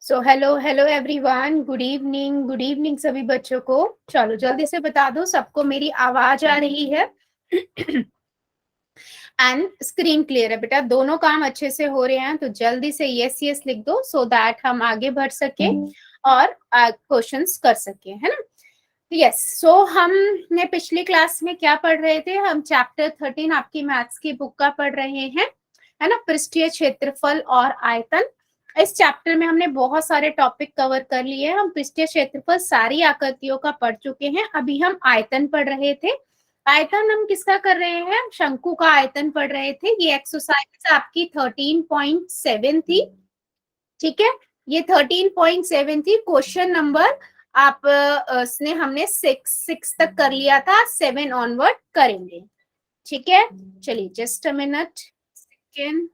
So hello hello everyone, good evening सभी बच्चों को। चलो जल्दी से बता दो सबको मेरी आवाज आ रही है एंड स्क्रीन क्लियर है बेटा, दोनों काम अच्छे से हो रहे हैं। तो जल्दी से यस यस लिख दो सो दैट हम आगे बढ़ सके और क्वेश्चंस कर सके, है ना। यस, सो हमने पिछली क्लास में क्या पढ़ रहे थे? हम चैप्टर 13 आपकी मैथ्स की बुक का पढ़ रहे हैं, है ना, पृष्ठीय क्षेत्रफल और आयतन। इस चैप्टर में हमने बहुत सारे टॉपिक कवर कर लिए हैं। हम पृष्ठीय क्षेत्रफल सारी आकृतियों का पढ़ चुके हैं। अभी हम आयतन पढ़ रहे थे। आयतन हम किसका कर रहे हैं? शंकु का आयतन पढ़ रहे थे। ये एक्सरसाइज आपकी 13.7 थी, ठीक है। ये 13.7 थी। क्वेश्चन नंबर आप उसने हमने 6 तक कर लिया था, 7 ऑनवर्ड करेंगे, ठीक है। चलिए जस्ट अ मिनट, सेकेंड।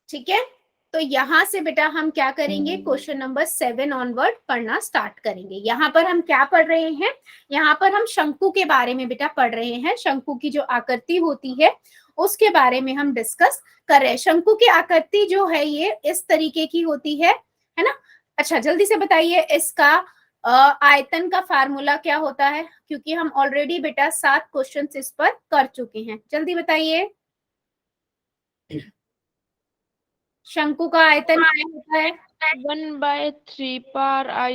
ठीक है, तो यहां से बेटा हम क्या करेंगे? क्वेश्चन नंबर 7 ऑनवर्ड पढ़ना स्टार्ट करेंगे। यहाँ पर हम क्या पढ़ रहे हैं? यहाँ पर हम शंकु के बारे में बेटा पढ़ रहे हैं। शंकु की जो आकृति होती है उसके बारे में हम डिस्कस कर रहे हैं। शंकु की आकृति जो है ये इस तरीके की होती है ना। अच्छा जल्दी से बताइए इसका आयतन का फार्मूला क्या होता है, क्योंकि हम ऑलरेडी बेटा 7 क्वेश्चन इस पर कर चुके हैं। जल्दी बताइए शंकु का आयतन क्या होता है? 1/3 pi r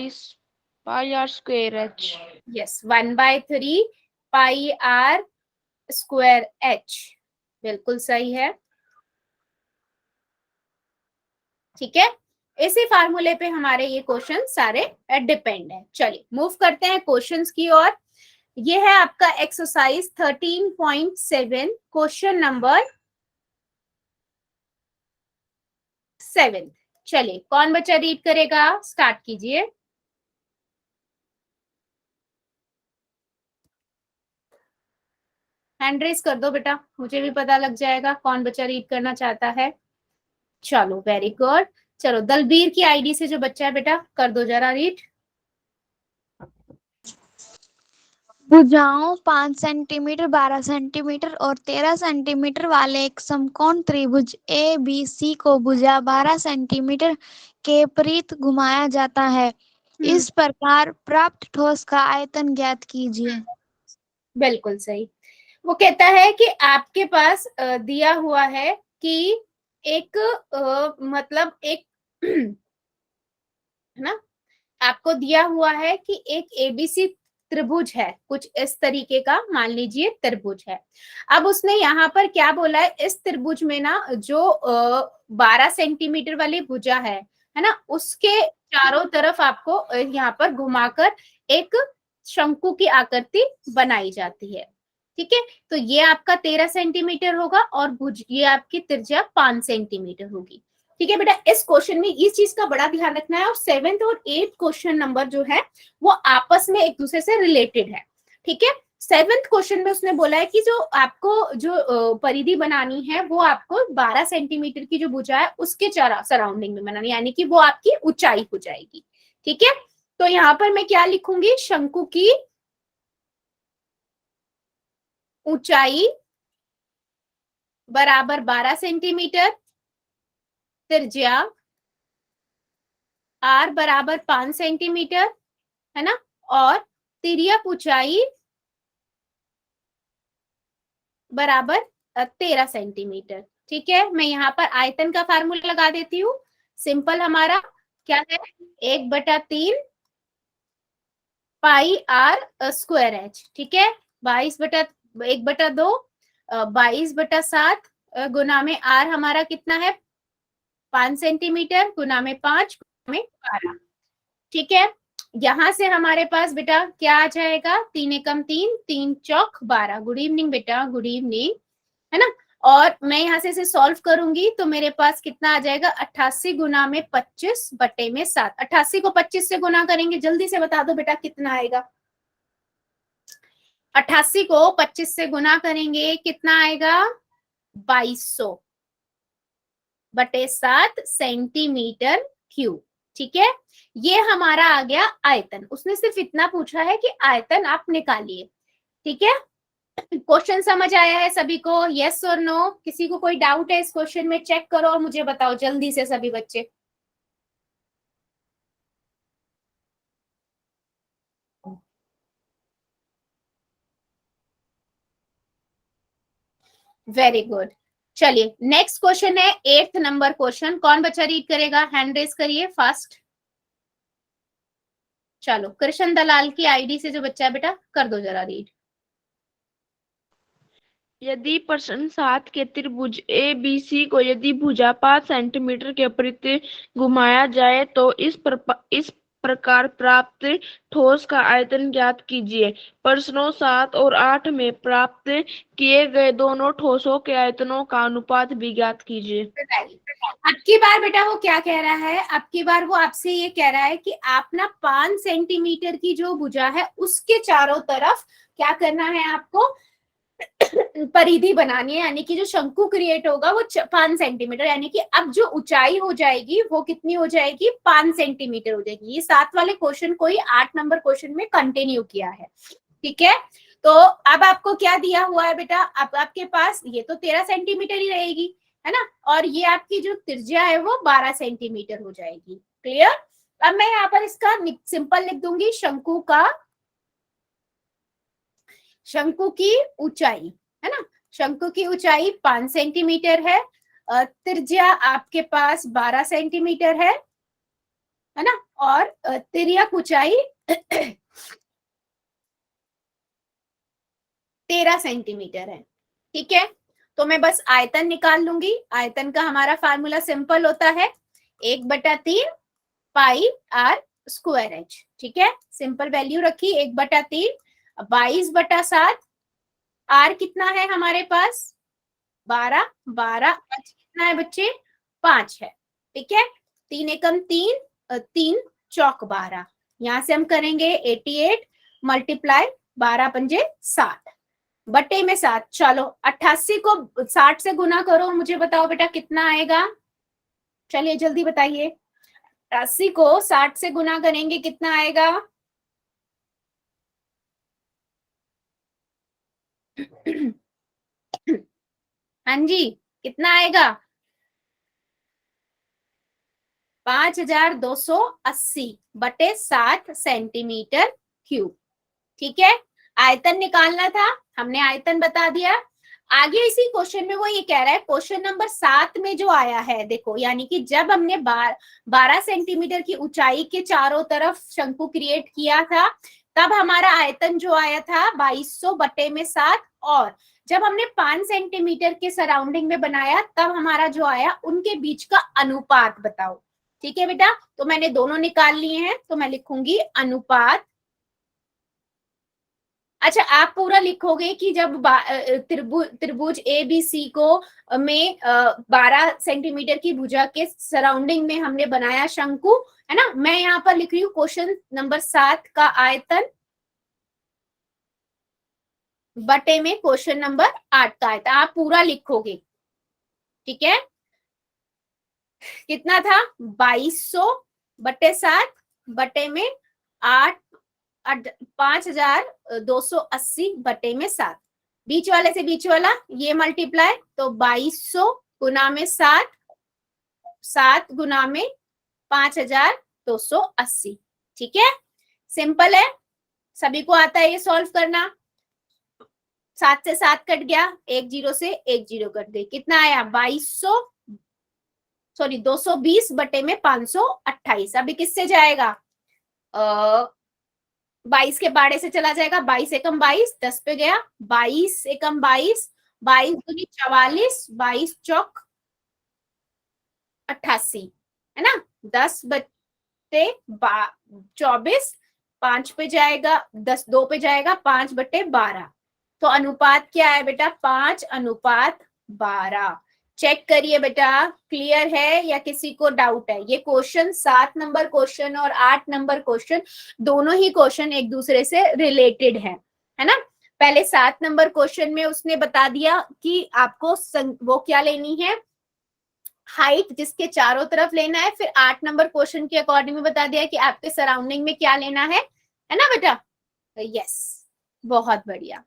yes, 1/3 pi r square h, बिल्कुल सही है, ठीक है। इसी फार्मूले पे हमारे ये क्वेश्चन सारे डिपेंड है। चलिए मूव करते हैं क्वेश्चंस की ओर। ये है आपका एक्सरसाइज 13.7, क्वेश्चन नंबर 7। चलिए कौन बच्चा रीड करेगा? स्टार्ट कीजिए। हैंड रेस कर दो बेटा, मुझे भी पता लग जाएगा कौन बच्चा रीड करना चाहता है। चलो वेरी गुड। चलो दलबीर की आईडी से जो बच्चा है बेटा कर दो जरा रीड। भुजाओं 5 सेंटीमीटर, 12 सेंटीमीटर और 13 सेंटीमीटर वाले एक समकोण त्रिभुज ए बी सी को भुजा 12 सेंटीमीटर के विपरीत घुमाया जाता है। इस प्रकार प्राप्त ठोस का आयतन ज्ञात कीजिए। बिल्कुल सही। वो कहता है कि आपके पास दिया हुआ है कि एक मतलब एक है ना, आपको दिया हुआ है कि एक एबीसी त्रिभुज है, कुछ इस तरीके का मान लीजिए त्रिभुज है। अब उसने यहाँ पर क्या बोला है? इस त्रिभुज में ना जो 12 सेंटीमीटर वाली भुजा है ना, उसके चारों तरफ आपको यहाँ पर घुमाकर एक शंकु की आकृति बनाई जाती है, ठीक है। तो ये आपका 13 सेंटीमीटर होगा और भुज ये आपकी त्रिज्या 5 सेंटीमीटर होगी, ठीक है बेटा। इस क्वेश्चन में इस चीज का बड़ा ध्यान रखना है। और 7th और 8th क्वेश्चन नंबर जो है वो आपस में एक दूसरे से रिलेटेड है, ठीक है। 7th क्वेश्चन में उसने बोला है कि जो आपको जो परिधि बनानी है वो आपको 12 सेंटीमीटर की जो भुजा है उसके सराउंडिंग में बनानी, यानी कि वो आपकी ऊंचाई हो जाएगी, ठीक है। तो यहाँ पर मैं क्या लिखूंगी? शंकु की ऊंचाई बराबर 12 सेंटीमीटर, त्रिज्या r बराबर 5 सेंटीमीटर, है ना, और तिर्यक ऊंचाई बराबर 13 सेंटीमीटर, ठीक है। मैं यहाँ पर आयतन का फार्मूला लगा देती हूँ। सिंपल हमारा क्या है? 1/3 पाई आर स्क्वायर एच, ठीक है। 22/1/2 22/7 गुना में आर हमारा कितना है? 5 सेंटीमीटर गुना में 5 गुना में 12, ठीक है। यहां से हमारे पास बेटा क्या आ जाएगा? 3 एकम 3, 3 चौक 12। गुड इवनिंग बेटा, गुड इवनिंग, है ना। और मैं यहाँ से इसे सॉल्व करूंगी तो मेरे पास कितना आ जाएगा? 88 गुना में 25 बटे में 7। 88 को 25 से गुना करेंगे, जल्दी से बता दो बेटा कितना आएगा? 88 को 25 से गुना करेंगे कितना आएगा? 2200 बटे 7 सेंटीमीटर क्यूब। ठीक है, ये हमारा आ गया आयतन। उसने सिर्फ इतना पूछा है कि आयतन आप निकालिए। ठीक है, क्वेश्चन समझ आया है सभी को? यस और नो? किसी को कोई डाउट है इस क्वेश्चन में? चेक करो और मुझे बताओ जल्दी से सभी बच्चे। Very good. चलिए नेक्स्ट क्वेश्चन है 8th नंबर क्वेश्चन। कौन बच्चा रीड करेगा? हैंड रेस करिए फास्ट। चलो कृष्ण दलाल की आईडी से जो बच्चा है बेटा कर दो जरा रीड। यदि प्रश्न 7 के त्रिभुज ए बी सी को यदि भुजा 5 सेंटीमीटर के प्रति घुमाया जाए तो इस प्रकार प्राप्त ठोस का आयतन ज्ञात कीजिए। प्रश्नों 7 और 8 में प्राप्त किए गए दोनों ठोसों के आयतनों का अनुपात भी ज्ञात कीजिए। अब की बार बेटा वो क्या कह रहा है? अब की बार वो आपसे ये कह रहा है कि आप ना 5 सेंटीमीटर की जो भुजा है उसके चारों तरफ क्या करना है आपको? परिधि बनानी है, यानी कि जो शंकु क्रिएट होगा वो 5 सेंटीमीटर, यानी कि अब जो ऊंचाई हो जाएगी वो कितनी हो जाएगी? 5 सेंटीमीटर हो जाएगी। ये 7 वाले क्वेश्चन को ही 8 नंबर क्वेश्चन में कंटिन्यू किया है। ठीक है, तो अब आपको क्या दिया हुआ है बेटा? अब आपके पास ये तो 13 सेंटीमीटर ही रहेगी, है ना, और ये आपकी जो त्रिज्या है वो 12 सेंटीमीटर हो जाएगी। क्लियर? अब मैं यहाँ पर इसका सिंपल लिख दूंगी, शंकु की ऊंचाई, है ना, शंकु की ऊंचाई 5 सेंटीमीटर है, त्रिज्या आपके पास 12 सेंटीमीटर है ना, और तिर्यक ऊंचाई 13 सेंटीमीटर है। ठीक है, तो मैं बस आयतन निकाल लूंगी। आयतन का हमारा फार्मूला सिंपल होता है 1/3 पाई आर स्क्वायर एच। ठीक है, सिंपल वैल्यू रखी 1/3 22/7। आर कितना है हमारे पास? 12। एच कितना है बच्चे? 5 है। ठीक है, 3 एकम 3, 3 चौक 12। यहां से हम करेंगे 88 मल्टीप्लाई 12 पंजे 60 बटे में 7। चलो 88 को 60 से गुना करो और मुझे बताओ बेटा कितना आएगा? चलिए जल्दी बताइए, 88 को 60 से गुना करेंगे कितना आएगा? हाँ जी, कितना आएगा? 5280 बटे 60 सेंटीमीटर क्यूब। ठीक है, आयतन निकालना था, हमने आयतन बता दिया। आगे इसी क्वेश्चन में वो ये कह रहा है, क्वेश्चन नंबर 7 में जो आया है देखो, यानी कि जब हमने 12 सेंटीमीटर की ऊंचाई के चारों तरफ शंकु क्रिएट किया था तब हमारा आयतन जो आया था 2200 बटे में 7, और जब हमने 5 सेंटीमीटर के सराउंडिंग में बनाया तब हमारा जो आया उनके बीच का अनुपात बताओ। ठीक है बेटा, तो मैंने दोनों निकाल लिए हैं, तो मैं लिखूंगी अनुपात। अच्छा, आप पूरा लिखोगे कि जब त्रिभुज ए बी सी को में 12 सेंटीमीटर की भुजा के सराउंडिंग में हमने बनाया शंकु, है ना। मैं यहाँ पर लिख रही हूँ क्वेश्चन नंबर 7 का आयतन बटे में क्वेश्चन नंबर 8 का आयतन, आप पूरा लिखोगे। ठीक है, कितना था? 2200 बटे 7 बटे में 8, 5280 बटे में 7। बीच वाले से बीच वाला ये मल्टीप्लाई, तो 2200 गुना में 7, 7 गुना में 5280। ठीक है, सिंपल है, सभी को आता है ये सॉल्व करना। 7 से 7 कट गया, 1 जीरो से 1 जीरो कट गई, कितना आया? 220 बटे में 528। अभी किससे जाएगा? 22 के बाड़े से चला जाएगा, 22 एकम 22, 10 पे गया, 22 एकम 22, 22 दूनी 44, 22 चौक 88, है ना। 10 बटे 24, 5 पे जाएगा, 10 2 पे जाएगा, 5 बटे 12। तो अनुपात क्या है बेटा? 5:12। चेक करिए बेटा, क्लियर है या किसी को डाउट है? ये क्वेश्चन 7 नंबर क्वेश्चन और 8 नंबर क्वेश्चन दोनों ही क्वेश्चन एक दूसरे से रिलेटेड है ना। पहले 7 नंबर क्वेश्चन में उसने बता दिया कि आपको वो क्या लेनी है, हाइट जिसके चारों तरफ लेना है, फिर 8 नंबर क्वेश्चन के अकॉर्डिंग में बता दिया कि आपके सराउंडिंग में क्या लेना है ना बेटा? यस, बहुत बढ़िया।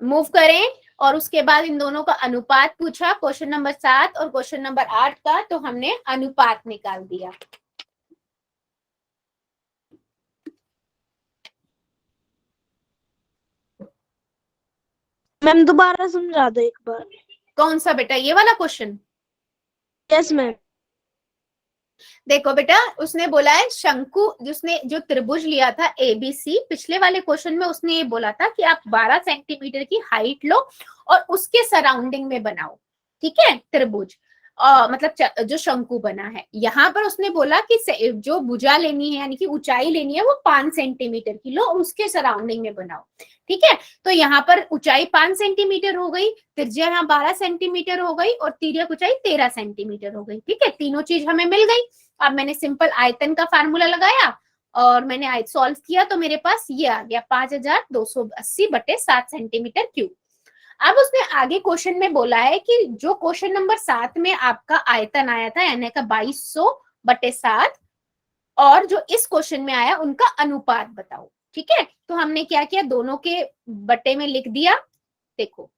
मूव करें, और उसके बाद इन दोनों का अनुपात पूछा, क्वेश्चन नंबर 7 और क्वेश्चन नंबर 8 का, तो हमने अनुपात निकाल दिया। मैम दोबारा समझा दो एक बार। कौन सा बेटा? ये वाला क्वेश्चन? Yes ma'am. देखो बेटा, उसने बोला है शंकु, जिसने जो त्रिभुज लिया था एबीसी, पिछले वाले क्वेश्चन में उसने ये बोला था कि आप 12 सेंटीमीटर की हाइट लो और उसके सराउंडिंग में बनाओ, ठीक है, त्रिभुज, मतलब जो शंकु बना है। यहाँ पर उसने बोला कि जो भुजा लेनी है, यानी कि ऊंचाई लेनी है, वो 5 सेंटीमीटर की लो और उसके सराउंडिंग में बनाओ, ठीक है। तो यहाँ पर ऊंचाई 5 सेंटीमीटर हो गई, त्रिज्या यहाँ 12 सेंटीमीटर हो गई और तिर्यक ऊंचाई 13 सेंटीमीटर हो गई, ठीक है। तीनों चीज हमें मिल गई। अब मैंने सिंपल आयतन का फार्मूला लगाया और मैंने सॉल्व किया, तो मेरे पास ये आ गया 5280/7 सेंटीमीटर क्यूब। अब उसने आगे क्वेश्चन में बोला है कि जो क्वेश्चन नंबर 7 में आपका आयतन आया था यानी का 2200/7 और जो इस क्वेश्चन में आया उनका अनुपात बताओ, ठीक है। तो हमने क्या किया, दोनों के बट्टे में लिख दिया, देखो,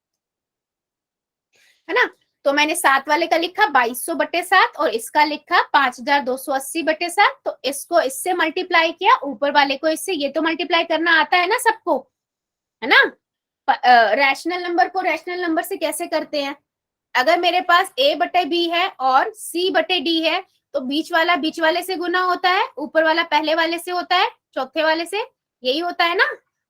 है ना। तो मैंने 7 वाले का लिखा 2200/7 और इसका लिखा 5280/7। तो इसको इससे मल्टीप्लाई किया, ऊपर वाले को इससे, ये तो मल्टीप्लाई करना आता है ना सबको, है ना। रैशनल नंबर को रैशनल नंबर से कैसे करते हैं? अगर मेरे पास a/b है और c/d है, तो बीच वाला बीच वाले से गुना होता है, ऊपर वाला पहले वाले से होता है, चौथे वाले से, यही होता है ना।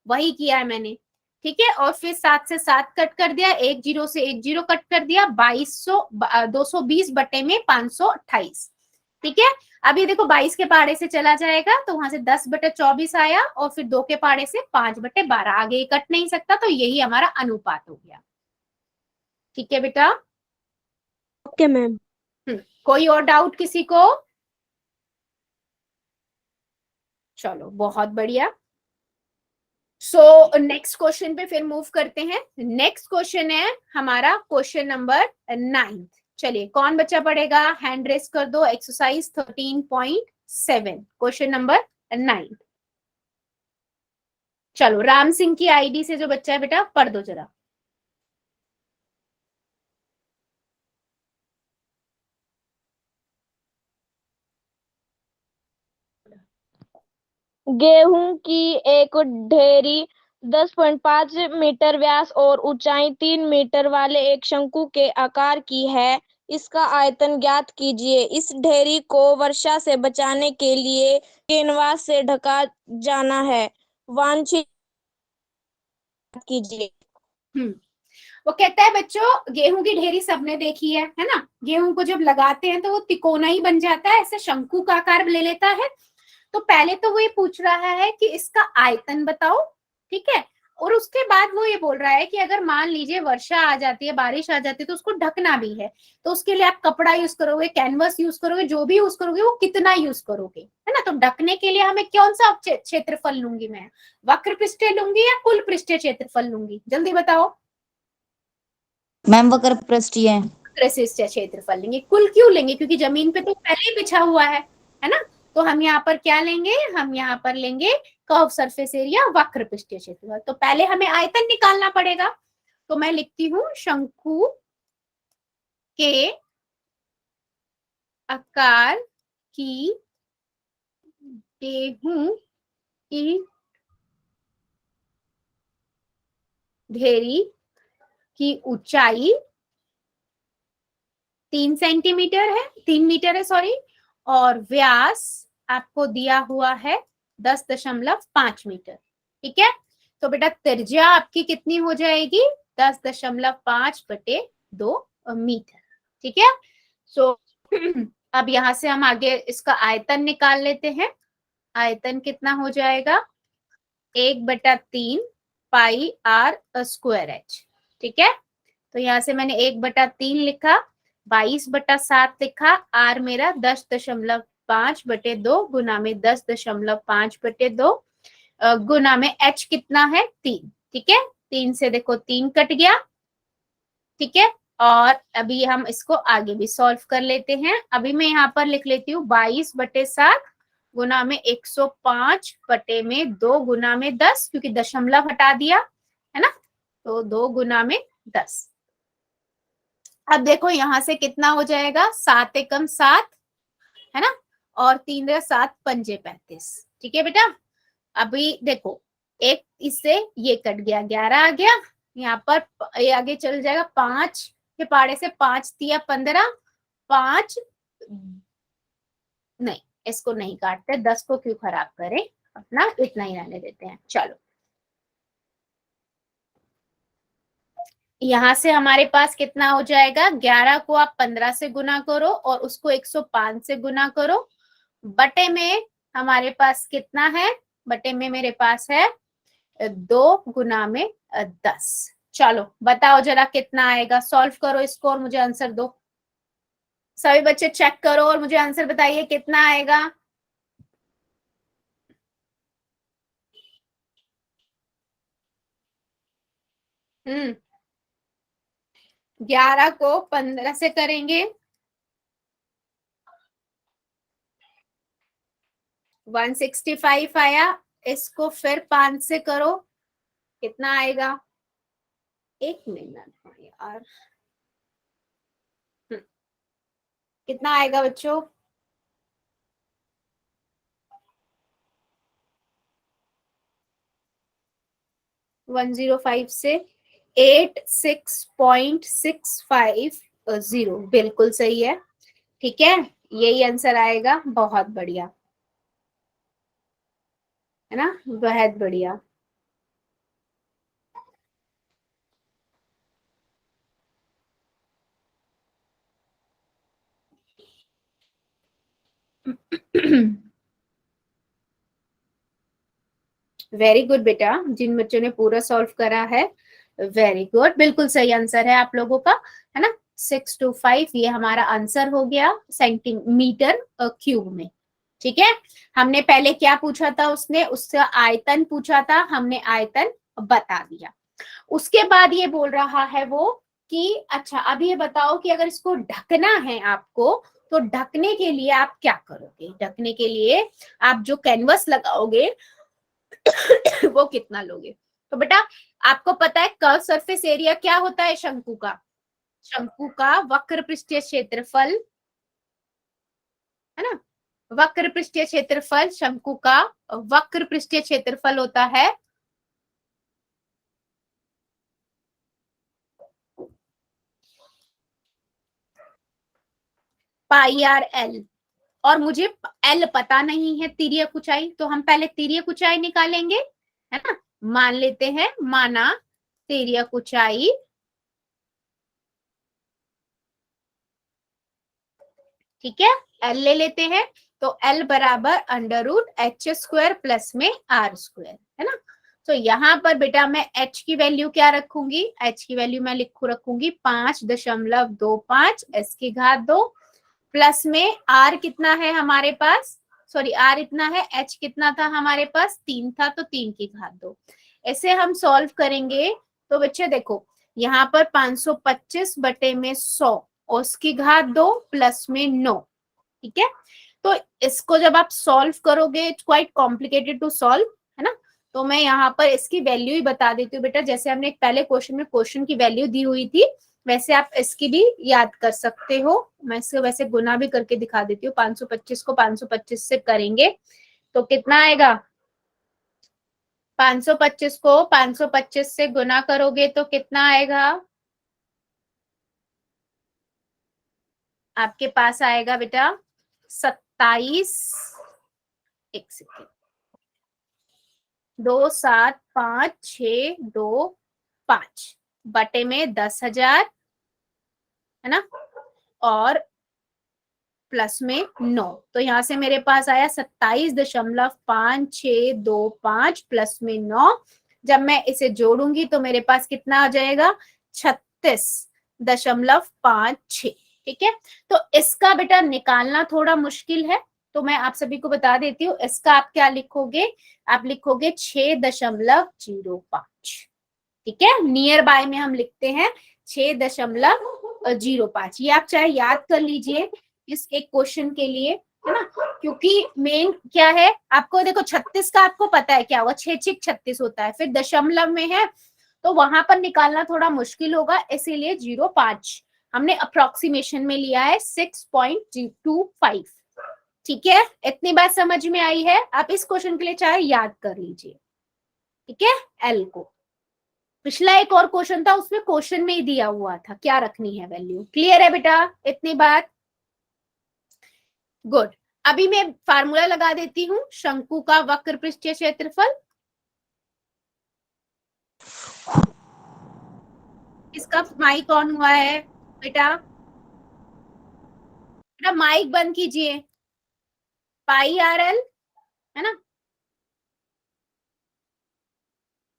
वही किया है मैंने, ठीक है। और फिर 7 से 7 कट कर दिया, 1 0 से 1 0 कट कर दिया, 220/528, ठीक है। अभी देखो 22 के पहाड़े से चला जाएगा तो वहां से 10/24 आया और फिर 2 के पहाड़े से 5/12, आगे ये कट नहीं सकता, तो यही हमारा अनुपात हो गया, ठीक है बेटा। Okay ma'am. कोई और डाउट किसी को? चलो बहुत बढ़िया। सो नेक्स्ट क्वेश्चन पे फिर मूव करते हैं। नेक्स्ट क्वेश्चन है हमारा क्वेश्चन नंबर 9। चलिए, कौन बच्चा पढ़ेगा? हैंड रेस कर दो। Exercise 13.7 question number 9। चलो, राम सिंह की आईडी से जो बच्चा है बेटा, पढ़ दो जरा। गेहूं की एक ढेरी 10.5 मीटर व्यास और ऊंचाई 3 मीटर वाले एक शंकु के आकार की है। इसका आयतन ज्ञात कीजिए। इस ढेरी को वर्षा से बचाने के लिए कैनवास से ढका जाना है। वांछित कीजिए। वो कहता है बच्चों, गेहूं की ढेरी सबने देखी है ना। गेहूं को जब लगाते हैं तो वो तिकोना ही बन जाता है, ऐसे शंकु का आकार ले लेता है। तो पहले तो वो ये पूछ रहा है कि इसका आयतन बताओ, ठीक है। और उसके बाद वो ये बोल रहा है कि अगर मान लीजिए वर्षा आ जाती है, बारिश आ जाती है, तो उसको ढकना भी है, तो उसके लिए आप कपड़ा यूज करोगे, कैनवस यूज करोगे, जो भी यूज करोगे वो कितना यूज करोगे, है ना। तो ढकने के लिए हमें कौन सा क्षेत्रफल लूंगी मैं? वक्र पृष्ठीय लूंगी या कुल पृष्ठीय क्षेत्रफल लूंगी? जल्दी बताओ। मैम वक्र पृष्ठीय। पृष्ठीय क्षेत्रफल लेंगे। कुल क्यों लेंगे? क्योंकि जमीन पे तो पहले ही बिछा हुआ है ना। तो हम यहाँ पर क्या लेंगे? हम यहाँ पर लेंगे कर्व सरफेस एरिया, वक्र पृष्ठीय क्षेत्रफल। तो पहले हमें आयतन निकालना पड़ेगा। तो मैं लिखती हूँ शंकु के आकार की गेहूं की ढेरी की ऊंचाई 3 सेंटीमीटर है, 3 मीटर है सॉरी, और व्यास आपको दिया हुआ है 10.5 मीटर, ठीक है। तो बेटा त्रिज्या आपकी कितनी हो जाएगी? 10.5/2 मीटर, ठीक है। सो अब यहां से हम आगे इसका आयतन निकाल लेते हैं। आयतन कितना हो जाएगा? 1/3 पाई r स्क्वायर h, ठीक है। तो यहाँ से मैंने 1/3 लिखा, 22/7 लिखा, r मेरा 10.5/2 गुना में 10.5/2 गुना में h कितना है? 3, ठीक है। 3 से देखो 3 कट गया, ठीक है। और अभी हम इसको आगे भी सॉल्व कर लेते हैं। अभी मैं यहाँ पर लिख लेती हूँ 22/7 गुना में 105/2 गुना में 10, क्योंकि दशमलव हटा दिया है ना, तो 2 गुना में 10। अब देखो यहाँ से कितना हो जाएगा, 7 एकम 7 है ना, और 3 या 7 पंजे 35। ठीक है बेटा। अभी देखो एक इससे ये कट गया, 11 आ गया, यहाँ पर ये आगे चल जाएगा, 5 के पाड़े से 5 तिया 15, 5 नहीं, इसको नहीं काटते, 10 को क्यों खराब करें, अपना इतना ही रहने देते हैं। चलो यहाँ से हमारे पास कितना हो जाएगा, 11 को आप 15 से गुना करो और उसको 105 से गुना करो, बटे में हमारे पास कितना है, बटे में मेरे पास है 2 गुना में 10। चलो बताओ जरा कितना आएगा, सॉल्व करो इसको और मुझे आंसर दो। सभी बच्चे चेक करो और मुझे आंसर बताइए कितना आएगा। हम्म 11 को 15 से करेंगे 165 आया, इसको फिर 5 से करो, कितना आएगा, एक मिनट यार, कितना आएगा बच्चों, वन 105 से 86.650, बिल्कुल सही है। ठीक है, यही आंसर आएगा, बहुत बढ़िया है ना, बहुत बढ़िया। वेरी गुड बेटा, जिन बच्चों ने पूरा सॉल्व करा है, वेरी गुड, बिल्कुल सही आंसर है आप लोगों का, है ना। 625 ये हमारा आंसर हो गया सेंटीमीटर क्यूब में। ठीक है, हमने पहले क्या पूछा था, उसने उससे आयतन पूछा था, हमने आयतन बता दिया। उसके बाद ये बोल रहा है वो कि अच्छा अब ये बताओ कि अगर इसको ढकना है आपको, तो ढकने के लिए आप क्या करोगे, ढकने के लिए आप जो कैनवस लगाओगे वो कितना लोगे। तो बेटा आपको पता है कर्व सरफेस एरिया क्या होता है, शंकु का, शंकु का वक्र पृष्ठीय क्षेत्रफल, है ना, वक्र पृष्ठीय क्षेत्रफल, शंकु का वक्र पृष्ठीय क्षेत्रफल होता है पाई आर एल। और मुझे एल पता नहीं है तिर्यक ऊंचाई, तो हम पहले तिर्यक ऊंचाई निकालेंगे, है ना। मान लेते हैं, माना तिर्यक ऊंचाई ठीक है, एल ले लेते हैं, तो एल बराबर √h² प्लस में r², है ना। तो यहाँ पर बेटा मैं h की वैल्यू क्या रखूंगी, h की वैल्यू मैं रखूंगी 5.25 s की घात 2 प्लस में r कितना है हमारे पास, सॉरी r इतना है, h कितना था हमारे पास 3 था, तो 3 की घात 2। ऐसे हम सॉल्व करेंगे तो बच्चे देखो यहाँ पर 525 बटे में 100 और उसकी घात 2 प्लस में 9। ठीक है, तो इसको जब आप सॉल्व करोगे it's quite complicated to solve, है ना। तो मैं यहाँ पर इसकी वैल्यू ही बता देती हूँ बेटा, जैसे हमने एक पहले क्वेश्चन में क्वेश्चन की वैल्यू दी हुई थी, वैसे आप इसकी भी याद कर सकते हो। मैं इसको वैसे गुना भी करके दिखा देती हूँ, 525 को 525 से करेंगे तो कितना आएगा, 525 को 525 से गुना करोगे तो कितना आएगा, आपके पास आएगा बेटा 27, एक सेकेंड, 27525 बटे में 10,000, है ना, और प्लस में 9, तो यहाँ से मेरे पास आया 27.5625 प्लस में 9। जब मैं इसे जोड़ूंगी तो मेरे पास कितना आ जाएगा, 36.56। ठीक है, तो इसका बेटा निकालना थोड़ा मुश्किल है, तो मैं आप सभी को बता देती हूँ, इसका आप क्या लिखोगे, आप लिखोगे 6.05। ठीक है, नियर बाय में हम लिखते हैं 6.05। ये आप चाहे याद कर लीजिए इस एक क्वेश्चन के लिए, है ना, क्योंकि मेन क्या है आपको, देखो 36 का आपको पता है क्या हुआ, 6×6 = 36 होता है, फिर दशमलव में है तो वहां पर निकालना थोड़ा मुश्किल होगा, इसीलिए 0.5 हमने अप्रोक्सीमेशन में लिया है 6.25। ठीक है, इतनी बात समझ में आई है। आप इस क्वेश्चन के लिए चाहे याद कर लीजिए, ठीक है, एल को। पिछला एक और क्वेश्चन था, उसमें क्वेश्चन में ही दिया हुआ था क्या रखनी है वैल्यू। क्लियर है बेटा इतनी बात? गुड। अभी मैं फार्मूला लगा देती हूँ शंकु का वक्र पृष्ठीय क्षेत्रफल। इसका माइक ऑन हुआ है बेटा? बेटा माइक बंद कीजिए। पाई आर एल, है ना,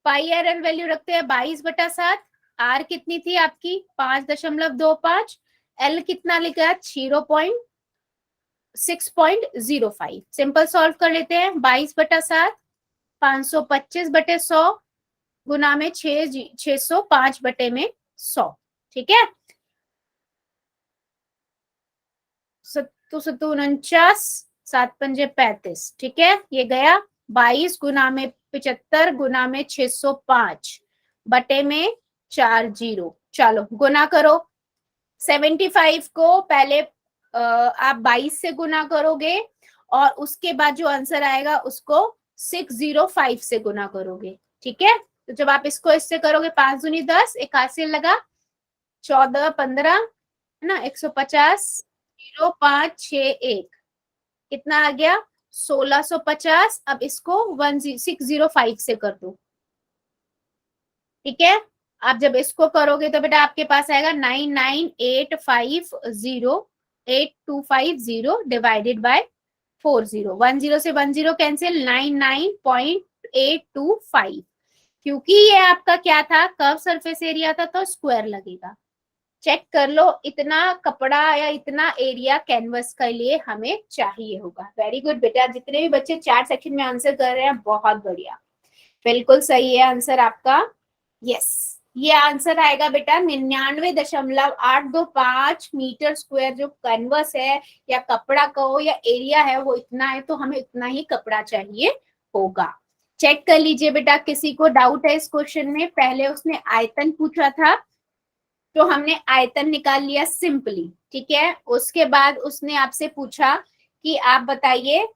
पाई आर एल वैल्यू रखते हैं 22/7। आर कितनी थी आपकी 5.25। एल कितना लिखा 6.05। सिंपल सॉल्व कर लेते हैं। 22/7 525/100 गुना में 605/100। ठीक है, 749 7×5 = 35। ठीक है, ये गया 22 गुना में 75 गुना में 605/40। चलो गुना करो। 75 को पहले आप 22 से गुना करोगे और उसके बाद जो आंसर आएगा उसको 605 से गुना करोगे। ठीक है, तो जब आप इसको इससे करोगे 5 दूनी 10, 81 लगा, 14 15, है ना, 150, 0561 कितना आ गया 1650। अब इसको 605 से कर दो। ठीक है, आप जब इसको करोगे तो बेटा आपके पास आएगा 99,850,8250 डिवाइडेड बाय 40। 10 से 10 कैंसिल, 99.825। क्योंकि ये आपका क्या था, कर्व सरफेस एरिया था तो स्क्वायर लगेगा। चेक कर लो, इतना कपड़ा या इतना एरिया कैनवस के लिए हमें चाहिए होगा। वेरी गुड बेटा, जितने भी बच्चे चैट सेक्शन में आंसर कर रहे हैं बहुत बढ़िया, बिल्कुल सही है आंसर आपका। यस, ये आंसर आएगा बेटा 99.825 मीटर स्क्वायर। जो कैनवस है या कपड़ा कहो या एरिया है वो इतना है, तो हमें इतना ही कपड़ा चाहिए होगा। चेक कर लीजिए बेटा, किसी को डाउट है इस क्वेश्चन में? पहले उसने आयतन पूछा था तो हमने आयतन निकाल लिया सिंपली। ठीक है, उसके बाद उसने आपसे पूछा कि आप बताइए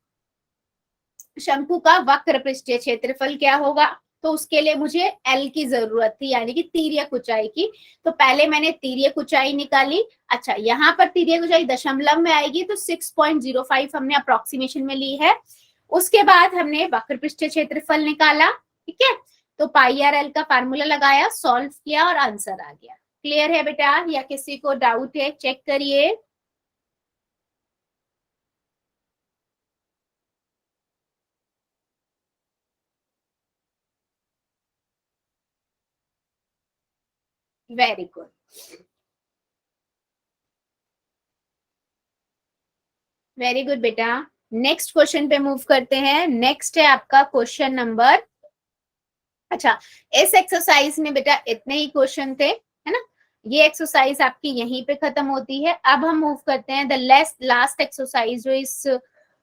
शंकु का वक्र पृष्ठीय क्षेत्रफल क्या होगा, तो उसके लिए मुझे एल की जरूरत थी, यानी कि तिर्यक ऊंचाई की। तो पहले मैंने तिर्यक ऊंचाई निकाली। अच्छा, यहाँ पर तिर्यक ऊंचाई दशमलव में आएगी तो 6.05 हमने अप्रोक्सीमेशन में ली है। उसके बाद हमने वक्र पृष्ठीय क्षेत्रफल निकाला। ठीक है, तो पाई आर एल का फार्मूला लगाया, सॉल्व किया और आंसर आ गया। क्लियर है बेटा, या किसी को डाउट है? चेक करिए। वेरी गुड, वेरी गुड बेटा। नेक्स्ट क्वेश्चन पे मूव करते हैं। नेक्स्ट है आपका क्वेश्चन नंबर, अच्छा इस एक्सरसाइज में बेटा इतने ही क्वेश्चन थे, है ना, ये एक्सरसाइज आपकी यहीं पे खत्म होती है। अब हम मूव करते हैं द लास्ट एक्सरसाइज जो इस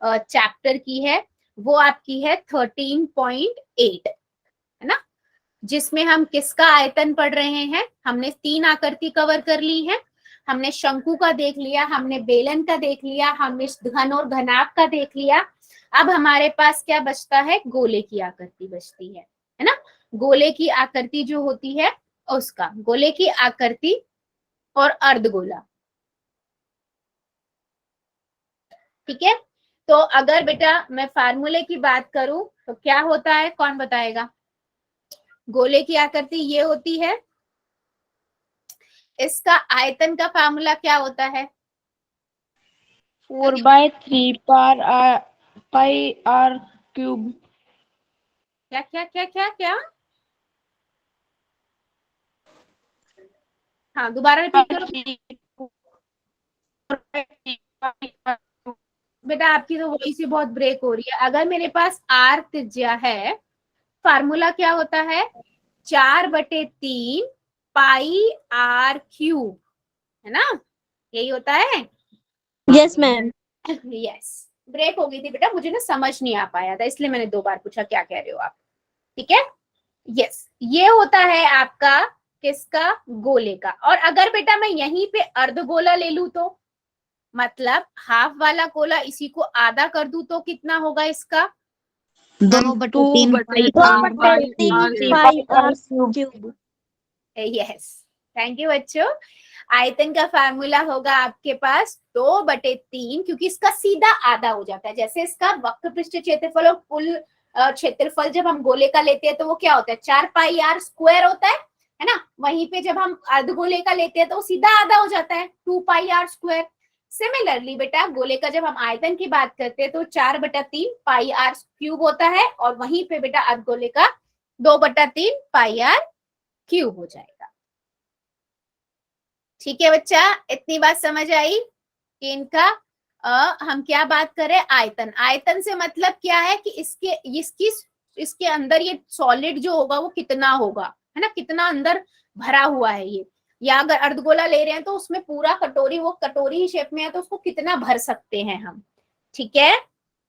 चैप्टर की है, वो आपकी है 13.8, है ना, जिसमें हम किसका आयतन पढ़ रहे हैं। हमने 3 आकृति कवर कर ली है। हमने शंकु का देख लिया, हमने बेलन का देख लिया, हमने घन और घनाभ का देख लिया। अब हमारे पास क्या बचता है, गोले की आकृति बचती है ना। गोले की आकृति जो होती है उसका, गोले की आकृति और अर्धगोला। ठीक है, तो अगर बेटा मैं फार्मूले की बात करूं तो क्या होता है, कौन बताएगा? गोले की आकृति ये होती है, इसका आयतन का फार्मूला क्या होता है? 4/3 पाई आर क्यूब। क्या क्या क्या क्या क्या? हाँ दोबारा रिपीट करो बेटा, आपकी तो वॉइस ही बहुत ब्रेक हो रही है। अगर मेरे पास आर त्रिज्या है, फार्मूला क्या होता है, 4/3 पाई आर क्यूब, है ना, यही होता है। Yes ma'am. यस, ब्रेक हो गई थी बेटा, मुझे ना समझ नहीं आ पाया था, इसलिए मैंने 2 बार पूछा क्या कह रहे हो आप। ठीक है, यस, ये होता है आपका किसका, गोले का। और अगर बेटा मैं यहीं पे अर्धगोला ले लूं तो, मतलब हाफ वाला गोला इसी को आधा कर दूं तो कितना होगा इसका, 2/3 pi r pi r cube. Yes, thank you बच्चों। आयतन का फार्मूला होगा आपके पास 2/3, क्योंकि इसका सीधा आधा हो जाता है। जैसे इसका वक्र पृष्ठ क्षेत्रफल और कुल क्षेत्रफल जब हम गोले का लेते हैं तो वो क्या होता है, 4 पाई आर स्क्वायर होता है ना। वहीं पे जब हम अर्धगोले का लेते हैं तो सीधा आधा हो जाता है, 2 पाई आर स्क्वायर। सिमिलरली बेटा गोले का जब हम आयतन की बात करते हैं तो 4/3 पाई आर क्यूब होता है, और वहीं पे बेटा अर्धगोले का 2/3 पाई आर क्यूब हो जाएगा। ठीक है बच्चा, इतनी बात समझ आई कि इनका हम क्या बात करें, आयतन। आयतन से मतलब क्या है कि इसके अंदर ये सॉलिड जो होगा वो कितना होगा, है ना, कितना अंदर भरा हुआ है ये। या अगर अर्धगोला ले रहे हैं तो उसमें पूरा कटोरी, वो कटोरी ही शेप में है तो उसको कितना भर सकते हैं हम। ठीक है,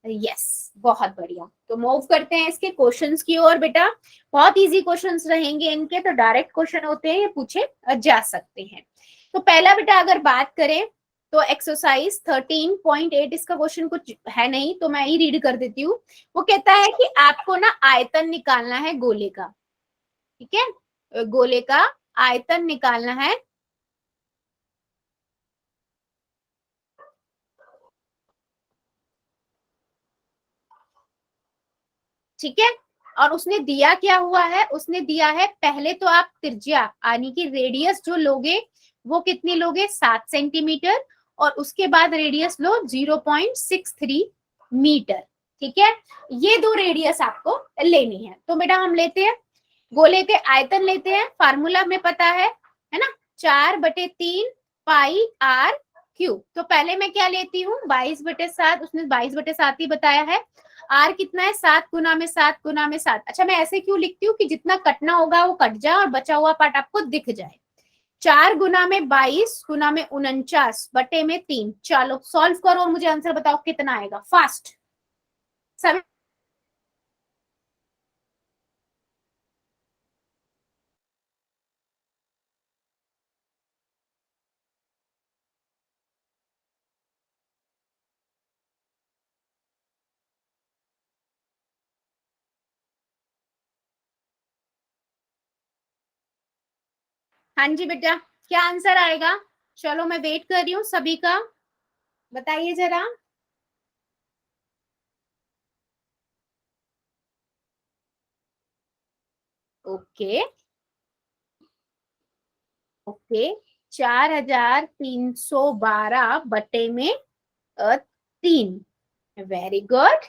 यस, बहुत बढ़िया। तो मूव करते हैं इसके क्वेश्चंस की ओर बेटा। बहुत इजी क्वेश्चंस रहेंगे इनके, तो डायरेक्ट क्वेश्चन होते हैं, ये पूछे जा सकते हैं। तो पहला बेटा अगर बात करें तो एक्सरसाइज 13.8, इसका क्वेश्चन कुछ है नहीं तो मैं ही रीड कर देती हूँ। वो कहता है कि आपको ना आयतन निकालना है गोले का। ठीक है, गोले का आयतन निकालना है। ठीक है, और उसने दिया क्या हुआ है, उसने दिया है पहले तो आप त्रिज्या यानी कि रेडियस जो लोगे वो कितनी लोगे, 7 सेंटीमीटर, और उसके बाद रेडियस लो 0.63 मीटर। ठीक है, ये 2 रेडियस आपको लेनी है। तो बेटा हम लेते हैं गोले के आयतन लेते हैं, फार्मूला में पता है ना, 4/3 पाई आर क्यूब। तो पहले मैं क्या लेती हूँ, 22/7, उसने 22/7 ही बताया है। आर कितना है, 7 गुना में 7 गुना में 7। अच्छा, मैं ऐसे क्यों लिखती हूँ कि जितना कटना होगा वो कट जाए और बचा हुआ पार्ट आपको दिख जाए। 4 गुना में 22 गुना में 49/3। चलो सॉल्व करो और मुझे आंसर बताओ कितना आएगा, फास्ट सब। हाँ जी बेटा, क्या आंसर आएगा, चलो मैं वेट कर रही हूँ सभी का, बताइए जरा। Okay okay, 4312/3, very good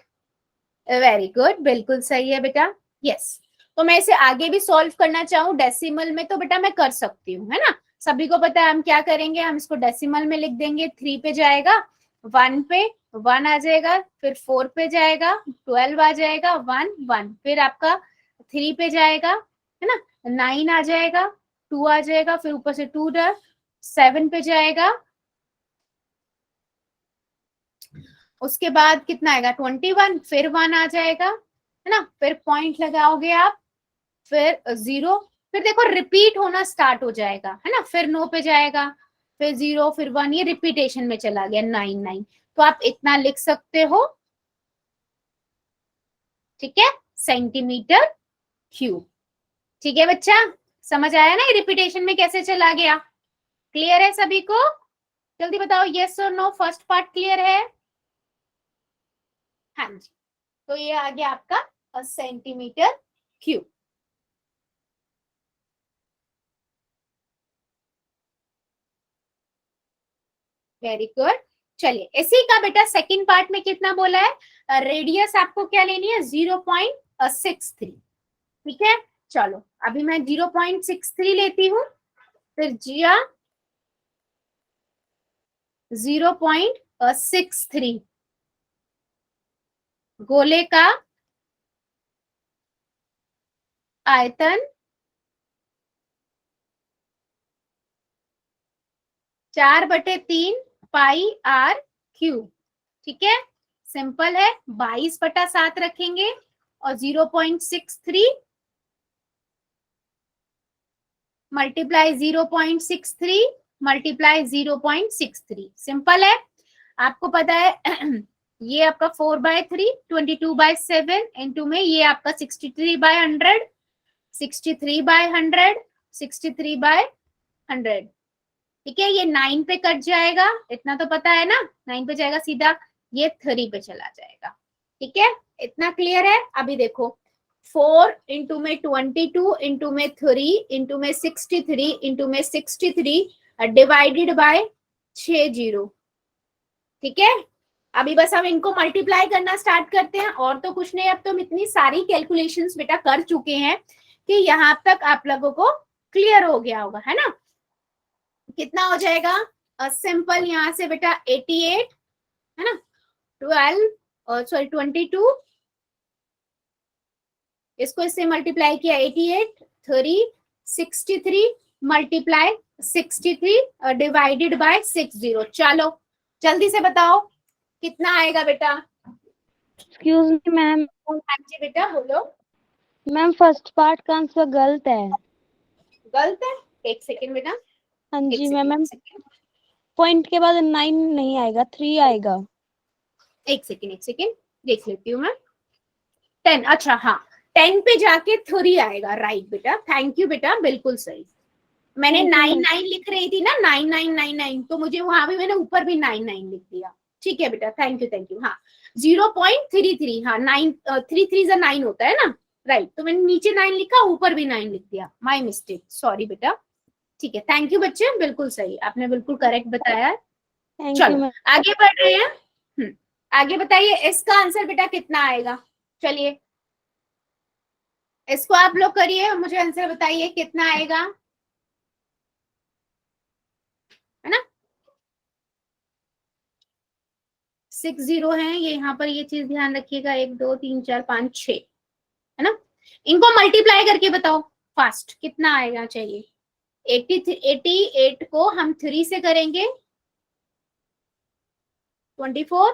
very good, बिल्कुल सही है बेटा। यस, तो मैं इसे आगे भी सॉल्व करना चाहूँ डेसिमल में तो बेटा मैं कर सकती हूँ, है ना। सभी को पता है हम क्या करेंगे, हम इसको डेसिमल में लिख देंगे। 3 पे जाएगा, 1 पे 1 आ जाएगा, फिर 4 पे जाएगा, 12 आ जाएगा, 1 1, फिर आपका 3 पे जाएगा, है ना, 9 आ जाएगा, 2 आ जाएगा, फिर ऊपर से 2 7 पे जाएगा, उसके बाद कितना आएगा 21, फिर 1 आ जाएगा, है ना, फिर पॉइंट लगाओगे आप, फिर 0, फिर देखो रिपीट होना स्टार्ट हो जाएगा, है ना, फिर 9 पे जाएगा, फिर 0, फिर 1, ये रिपीटेशन में चला गया 9 9। तो आप इतना लिख सकते हो। ठीक है, सेंटीमीटर क्यूब। ठीक है बच्चा, समझ आया ना ये रिपीटेशन में कैसे चला गया, क्लियर है सभी को, जल्दी बताओ यस और नो, फर्स्ट पार्ट क्लियर है। हाँ जी, तो ये आ गया आपका सेंटीमीटर क्यूब। वेरी गुड, चलिए इसी का बेटा सेकंड पार्ट में कितना बोला है, रेडियस आपको क्या लेनी है 0.63। ठीक है, चलो अभी मैं 0.63 लेती हूँ, फिर जिया 0.63, गोले का आयतन 4/3 पाई आर क्यूब, ठीक है, सिंपल है। 22/7 रखेंगे और 0.63 मल्टीप्लाई 0.63 मल्टीप्लाई 0.63, सिंपल है। आपको पता है ये आपका 4/3 22/7 इंटू में ये आपका 63/100 63/100 63/100, ठीक है। ये 9 पे कट जाएगा, इतना तो पता है ना, 9 पे जाएगा सीधा, ये 3 पे चला जाएगा, ठीक है। इतना क्लियर है। अभी देखो 4 इंटू में 22 इंटू में 3 इंटू में 63 इंटू में 63 डिवाइडेड बाय 6 0, ठीक है। अभी बस हम इनको मल्टीप्लाई करना स्टार्ट करते हैं, और तो कुछ नहीं। अब तो हम इतनी सारी कैलकुलेशंस बेटा कर चुके हैं कि यहाँ तक आप लोगों को क्लियर हो गया होगा, है ना। कितना हो जाएगा सिंपल, यहाँ से बेटा 88 है ना, 22, इसको इससे मल्टीप्लाई किया 88 3 63 मल्टीप्लाई 63 डिवाइडेड बाय 60। चलो जल्दी से बताओ कितना आएगा बेटा। एक्सक्यूज मी मैम, हाँ जी बेटा बोलो। मैम फर्स्ट पार्ट का आंसर गलत है। गलत है, एक सेकेंड बेटा। हाँ एक जी सेकंड, मैम, एक सेकंड, पॉइंट के बाद 9 नहीं आएगा, 3 आएगा। एक सेकेंड देख लेती हूँ मैं। 10, अच्छा हाँ 10 पे जाके 3 आएगा, राइट बेटा, थैंक यू बेटा, बिल्कुल सही। मैंने 9 लिख रही थी ना, 9999, तो मुझे वहां भी मैंने ऊपर भी 99 लिख दिया, ठीक है बेटा, थैंक यू। हाँ 0.33, हाँ 9 3 3 9 होता है ना, राइट, तो मैंने नीचे 9 लिखा, ऊपर भी 9 लिख दिया, माय मिस्टेक, सॉरी बेटा, ठीक है, थैंक यू बच्चे, बिल्कुल सही, आपने बिल्कुल करेक्ट बताया। चलो आगे बढ़ रहे हैं। आगे बताइए इसका आंसर बेटा कितना आएगा। चलिए इसको आप लोग करिए और मुझे आंसर बताइए कितना आएगा, है ना। 6 0 है ये, यहाँ पर ये चीज ध्यान रखिएगा, 1 2 3 4 5 6, है ना। इनको मल्टीप्लाई करके बताओ फास्ट कितना आएगा चाहिए। 88 को हम 3 से करेंगे 24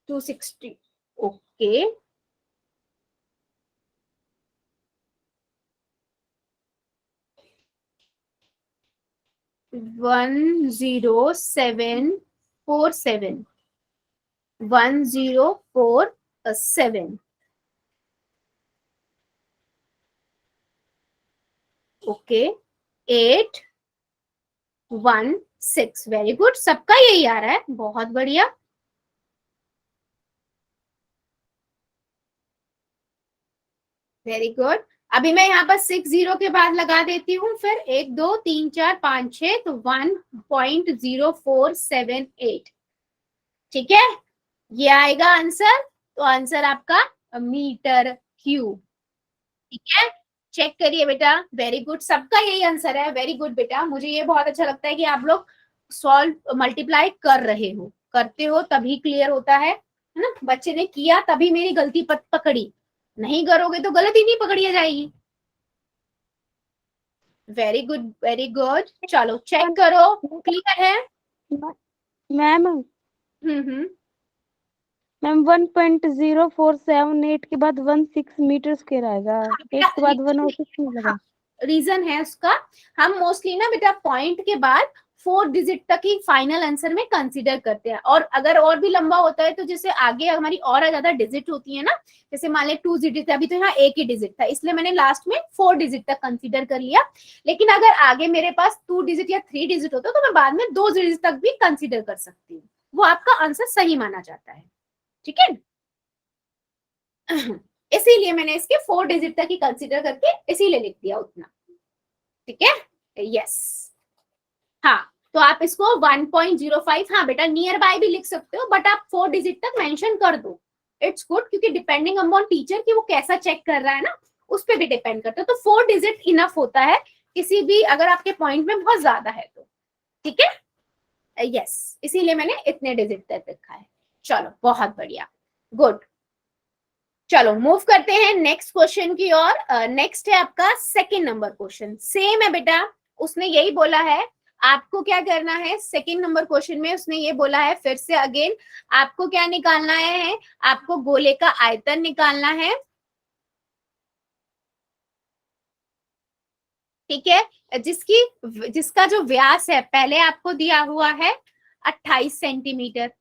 260, okay, one 1047 1047, okay, 816, very good, सबका यही आ रहा है, बहुत बढ़िया, वेरी गुड। अभी मैं यहाँ पर 6 0 के बाद लगा देती हूँ, फिर 1 2 3 4 5 6, तो 1.0478, ठीक है, ये आएगा आंसर। तो आंसर आपका मीटर क्यूब, ठीक है, चेक करिए बेटा, वेरी गुड, सबका यही आंसर है, वेरी गुड बेटा। मुझे ये बहुत अच्छा लगता है कि आप लोग सॉल्व मल्टीप्लाई कर रहे हो, करते हो तभी क्लियर होता है ना। बच्चे ने किया तभी मेरी गलती पकड़ी, नहीं करोगे तो गलती नहीं पकड़ी जाएगी। वेरी गुड वेरी गुड, चलो चेक करो, क्लियर है मैम। मैम 1.0478 के बाद 16 मीटर स्क्वायर आएगा, 8 के बाद 1 और 6 मिलेगा। रीजन है उसका, हम मोस्टली ना बेटा पॉइंट के बाद 4 डिजिट तक ही फाइनल आंसर में कंसीडर करते हैं, और अगर और भी लंबा होता है तो जैसे आगे हमारी और ज्यादा डिजिट होती है ना, जैसे मान ले 2 डिजिट, अभी तो यहाँ एक ही डिजिट था, इसलिए मैंने लास्ट में 4 डिजिट तक कंसीडर कर लिया। लेकिन अगर आगे मेरे पास 2 डिजिट या 3 डिजिट होता तो मैं बाद में 2 डिजिट तक भी कंसीडर कर सकती हूँ, वो आपका आंसर सही माना जाता है, ठीक है। इसीलिए मैंने इसके 4 डिजिट तक ही कंसीडर करके इसीलिए लिख दिया उतना, ठीक है, यस। हाँ तो आप इसको 1.05, हाँ बेटा नियर बाय भी लिख सकते हो, बट आप 4 डिजिट तक मेंशन कर दो, इट्स गुड, क्योंकि डिपेंडिंग अपॉन टीचर कि वो कैसा चेक कर रहा है ना, उस पर भी डिपेंड करता है। तो 4 डिजिट इनफ होता है किसी भी, अगर आपके पॉइंट में बहुत ज्यादा है तो, ठीक है, यस, इसीलिए मैंने इतने डिजिट तक लिखा है। चलो बहुत बढ़िया, गुड। चलो मूव करते हैं नेक्स्ट क्वेश्चन की ओर। नेक्स्ट है आपका सेकंड नंबर क्वेश्चन, सेम है बेटा, उसने यही बोला है आपको क्या करना है, सेकंड नंबर क्वेश्चन में उसने ये बोला है, फिर से अगेन आपको क्या निकालना है, आपको गोले का आयतन निकालना है, ठीक है, जिसका जो व्यास है पहले आपको दिया हुआ है 28 सेंटीमीटर,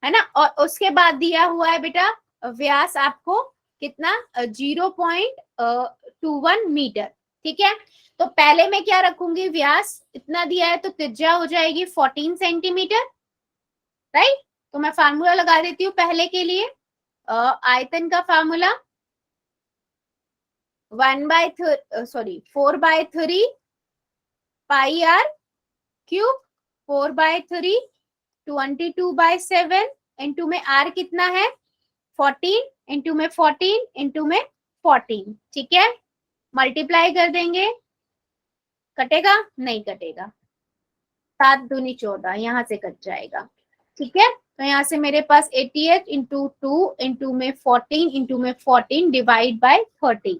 है ना, और उसके बाद दिया हुआ है बेटा व्यास आपको कितना 0.21 मीटर, ठीक है। तो पहले मैं क्या रखूंगी, व्यास इतना दिया है तो त्रिज्या हो जाएगी 14 सेंटीमीटर, राइट। तो मैं फार्मूला लगा देती हूँ पहले के लिए, आयतन का formula 4/3 pi r cube, 4/3 22/7 into में आर कितना है 14 इंटू में 14 इंटू में 14, ठीक है। मल्टीप्लाई कर देंगे, कटेगा नहीं कटेगा, 7 दूनी 14, यहाँ से कट जाएगा, ठीक है। तो यहाँ से मेरे पास 88 इंटू 2 इंटू में 14 इंटू में 14 डिवाइड बाय 30।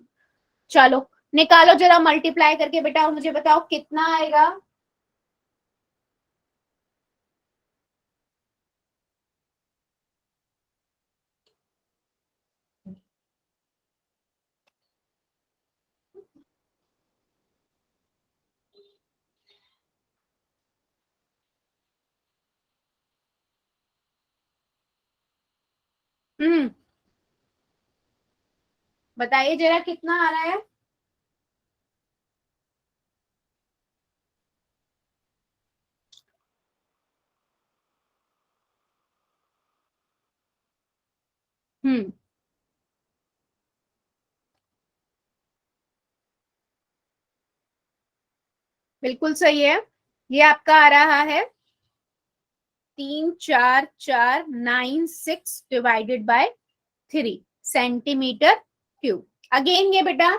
चलो निकालो जरा मल्टीप्लाई करके बेटा और मुझे बताओ कितना आएगा। बताइए जरा कितना आ रहा है। हम्म, बिल्कुल सही है, ये आपका आ रहा है 34496 divided by 3 centimetre cube. Again ये बेटा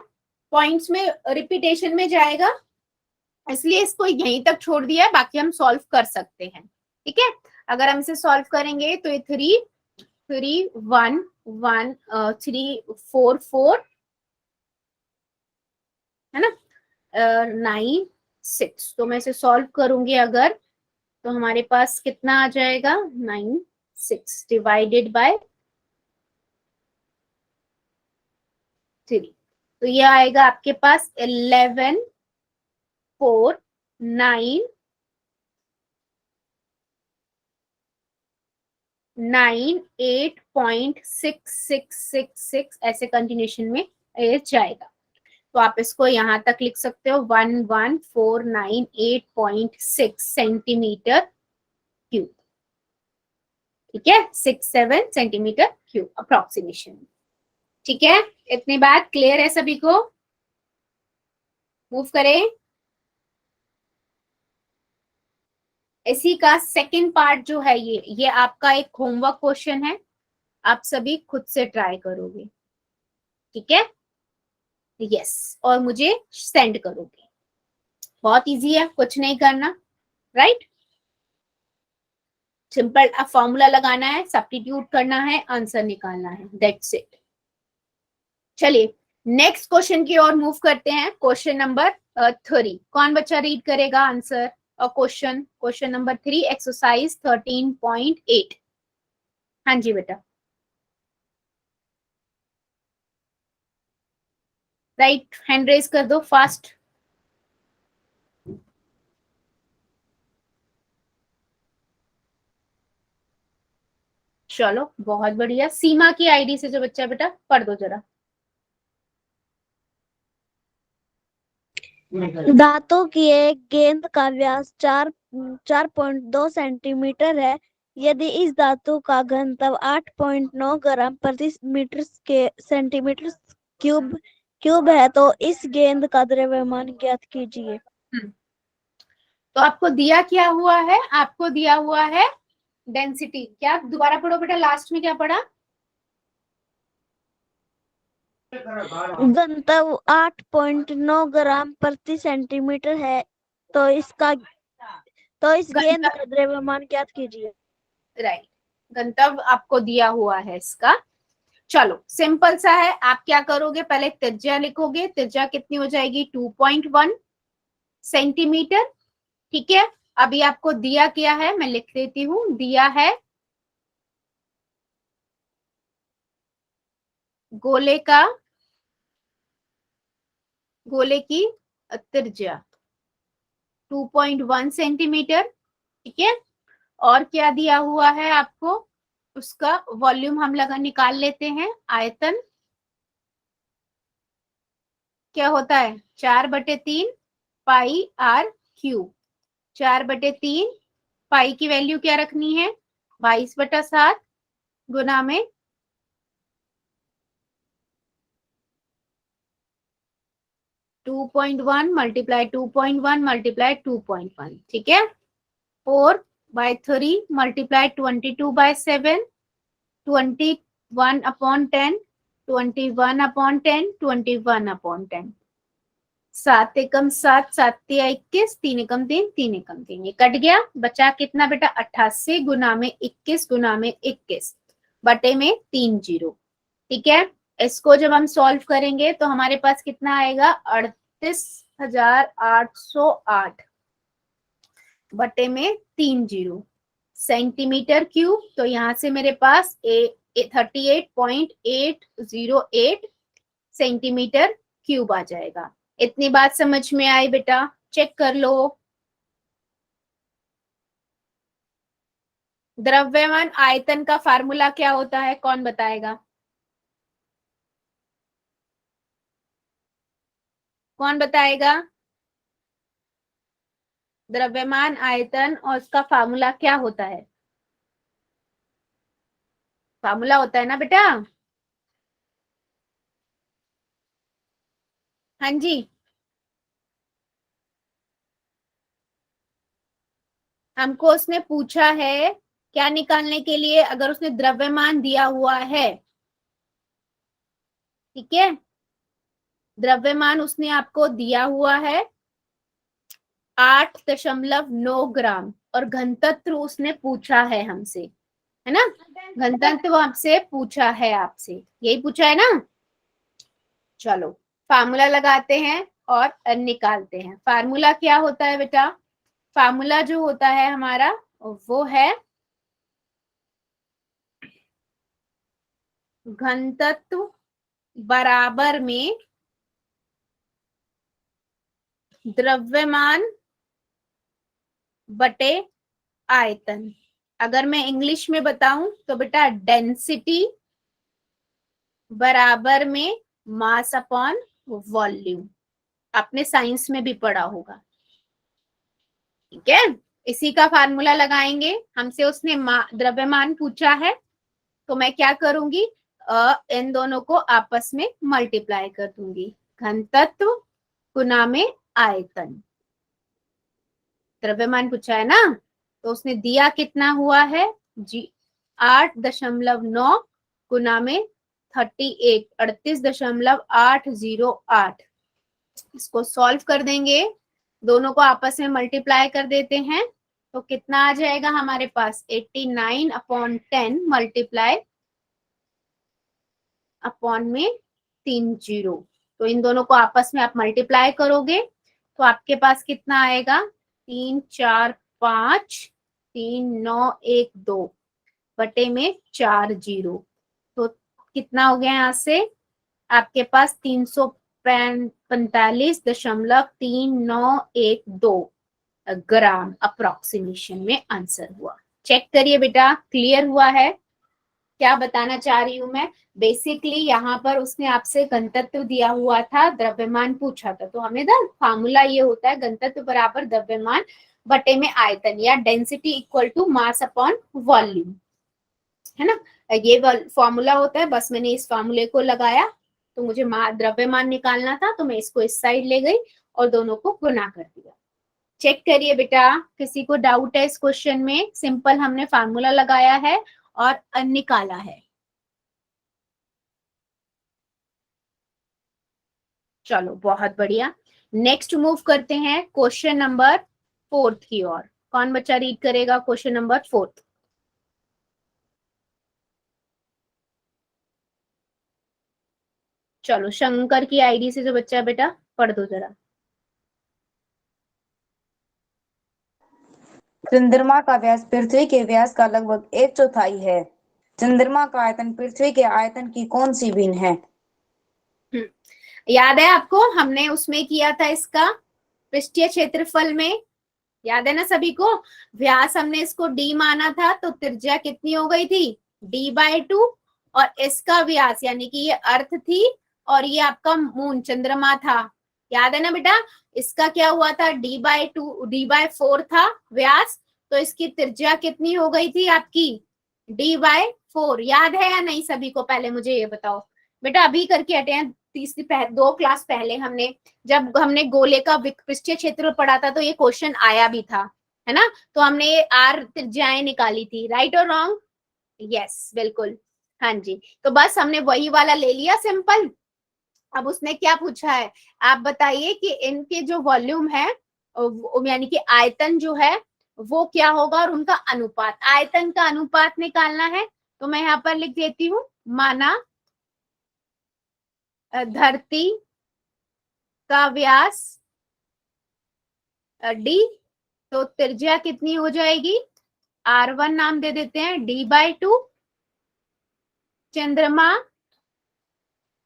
पॉइंट्स में रिपीटेशन में जाएगा, इसलिए इसको यहीं तक छोड़ दिया है, बाकी हम सॉल्व कर सकते हैं, ठीक है। अगर हम इसे सॉल्व करेंगे तो ये 3 है ना, 9 6, तो मैं इसे सॉल्व करूंगी अगर, तो हमारे पास कितना आ जाएगा 9 6 डिवाइडेड बाय 3, तो ये आएगा आपके पास 11,498.6666 ऐसे कंटिन्यूशन में ये जाएगा। तो आप इसको यहाँ तक लिख सकते हो 11,498.6 सेंटीमीटर क्यूब, ठीक है, 67 सेंटीमीटर क्यूब अप्रोक्सीमेशन, ठीक है। इतनी बात क्लियर है सभी को, मूव करें। इसी का सेकंड पार्ट जो है ये आपका एक होमवर्क क्वेश्चन है, आप सभी खुद से ट्राई करोगे, ठीक है, यस, और मुझे सेंड करोगे। बहुत इजी है, कुछ नहीं करना, राइट, सिंपल अब फॉर्मूला लगाना है, सब्स्टिट्यूट करना है, आंसर निकालना है, दैट्स इट। चलिए नेक्स्ट क्वेश्चन की ओर मूव करते हैं, क्वेश्चन नंबर 3। कौन बच्चा रीड करेगा आंसर और क्वेश्चन नंबर 3 एक्सरसाइज 13.8। हाँ जी बेटा, राइट, हैंड रेज कर दो फास्ट। चलो बहुत बढ़िया, सीमा की आईडी से जो बच्चा बेटा पढ़ दो जरा। धातु की एक गेंद का व्यास 4.2 सेंटीमीटर है। यदि इस धातु का घनत्व 8.9 ग्राम प्रति मीटर के सेंटीमीटर क्यूब है तो इस गेंद का द्रव्यमान ज्ञात कीजिए। तो आपको दिया क्या हुआ है, आपको दिया हुआ है डेंसिटी, क्या दोबारा पढ़ो बेटा, लास्ट में क्या पढ़ा, घनत्व 8.9 ग्राम प्रति सेंटीमीटर है तो इस गेंद का द्रव्यमान ज्ञात कीजिए। राइट, घनत्व आपको दिया हुआ है इसका। चलो सिंपल सा है, आप क्या करोगे, पहले त्रिज्या लिखोगे, त्रिज्या कितनी हो जाएगी 2.1, सेंटीमीटर। ठीक है, अभी आपको दिया क्या है मैं लिख देती हूँ, दिया है गोले की त्रिज्या 2.1 सेंटीमीटर। ठीक है, और क्या दिया हुआ है आपको, उसका वॉल्यूम हम निकाल लेते हैं। आयतन क्या होता है, 4/3 पाई आर क्यूब। 4/3 पाई की वैल्यू क्या रखनी है, 22/7 गुना में 2.1 मल्टीप्लाई 2.1 मल्टीप्लाई 2.1। ठीक है, 4/3 मल्टीप्लाई 22/7, 21/10, 21/10, 21/10। 7 एकम 7, 7 तिया 21, 3 एकम 3, 3 एकम 3, ये कट गया। बचा कितना बेटा, 88 गुना में 21 गुना में 21 बटे में 3 जीरो। ठीक है, इसको जब हम सॉल्व करेंगे तो हमारे पास कितना आएगा, 38,808 बटे में 3 जीरो सेंटीमीटर क्यूब। तो यहां से मेरे पास 38.808 सेंटीमीटर क्यूब आ जाएगा। इतनी बात समझ में आई बेटा, चेक कर लो। द्रव्यमान आयतन का फार्मूला क्या होता है, कौन बताएगा, कौन बताएगा। द्रव्यमान आयतन और उसका फार्मूला क्या होता है, फार्मूला होता है ना बेटा। हाँ जी, हमको उसने पूछा है क्या निकालने के लिए, अगर उसने द्रव्यमान दिया हुआ है, ठीक है, द्रव्यमान उसने आपको दिया हुआ है 8.9 ग्राम, और घनत्व उसने पूछा है हमसे, है ना, घनत्व आपसे पूछा है, आपसे यही पूछा है ना। चलो फार्मूला लगाते हैं और निकालते हैं। फार्मूला क्या होता है बेटा, फार्मूला जो होता है हमारा वो है घनत्व बराबर में द्रव्यमान बटे आयतन। अगर मैं इंग्लिश में बताऊं तो बेटा डेंसिटी बराबर में मास अपॉन वॉल्यूम, आपने साइंस में भी पढ़ा होगा। ठीक है, इसी का फार्मूला लगाएंगे। हमसे उसने द्रव्यमान पूछा है, तो मैं क्या करूंगी, इन दोनों को आपस में मल्टीप्लाई कर दूंगी, घनत्व गुना में आयतन। द्रव्यमान पूछा है ना, तो उसने दिया कितना हुआ है जी, 8.9 गुना में 38.808। इसको सॉल्व कर देंगे, दोनों को आपस में मल्टीप्लाई कर देते हैं, तो कितना आ जाएगा हमारे पास, 89/10 मल्टीप्लाई अपॉन में 3 जीरो। तो इन दोनों को आपस में आप मल्टीप्लाई करोगे तो आपके पास कितना आएगा, 3 4 5, 3 9 1 2 बटे में 4 जीरो। तो कितना हो गया, यहाँ से आपके पास 345.3912 ग्राम अप्रोक्सीमेशन में आंसर हुआ। चेक करिए बेटा, क्लियर हुआ है। क्या बताना चाह रही हूं मैं, बेसिकली यहाँ पर उसने आपसे घनत्व दिया हुआ था, द्रव्यमान पूछा था, तो हमें ना फार्मूला ये होता है घनत्व बराबर द्रव्यमान बटे में आयतन, या density equal to mass upon volume, है ना, ये फॉर्मूला होता है। बस मैंने इस फॉर्मूले को लगाया, तो मुझे द्रव्यमान निकालना था, तो मैं इसको इस साइड ले गई और दोनों को गुना कर दिया। चेक करिए बेटा, किसी को डाउट है इस क्वेश्चन में, सिंपल हमने फार्मूला लगाया है और निकाला है। चलो बहुत बढ़िया, नेक्स्ट मूव करते हैं क्वेश्चन नंबर 4 की ओर। कौन बच्चा रीड करेगा क्वेश्चन नंबर 4। चलो शंकर की आईडी से जो बच्चा बेटा पढ़ दो जरा। चंद्रमा का व्यास पृथ्वी के व्यास का लगभग 1/4 है। चंद्रमा का आयतन पृथ्वी के आयतन की कौन सी भिन्न है? याद है आपको, हमने उसमें किया था इसका पृष्ठीय क्षेत्रफल में, याद है ना सभी को। व्यास हमने इसको d माना था, तो त्रिज्या कितनी हो गई थी? d/2, और इसका व्यास यानी कि ये अर्थ थी और ये आपका मून चंद्रमा था, याद है ना बेटा। इसका क्या हुआ था? d/4 था व्यास, तो इसकी त्रिज्या कितनी हो गई थी आपकी? d/4। याद है या नहीं सभी को? पहले मुझे ये बताओ बेटा, अभी करके हटे हैं, तीसरी 2 क्लास पहले हमने, जब हमने गोले का पृष्ठीय क्षेत्र पढ़ा था तो ये क्वेश्चन आया भी था, है ना। तो हमने ये r त्रिज्याएं निकाली थी, राइट और रॉन्ग? यस बिल्कुल, हाँ जी। तो बस हमने वही वाला ले लिया सिंपल। अब उसने क्या पूछा है, आप बताइए कि इनके जो वॉल्यूम है यानी कि आयतन जो है वो क्या होगा और उनका अनुपात, आयतन का अनुपात निकालना है। तो मैं यहाँ पर लिख देती हूँ, माना धरती का व्यास d, तो त्रिज्या कितनी हो जाएगी? r1 नाम दे देते हैं, d/2। चंद्रमा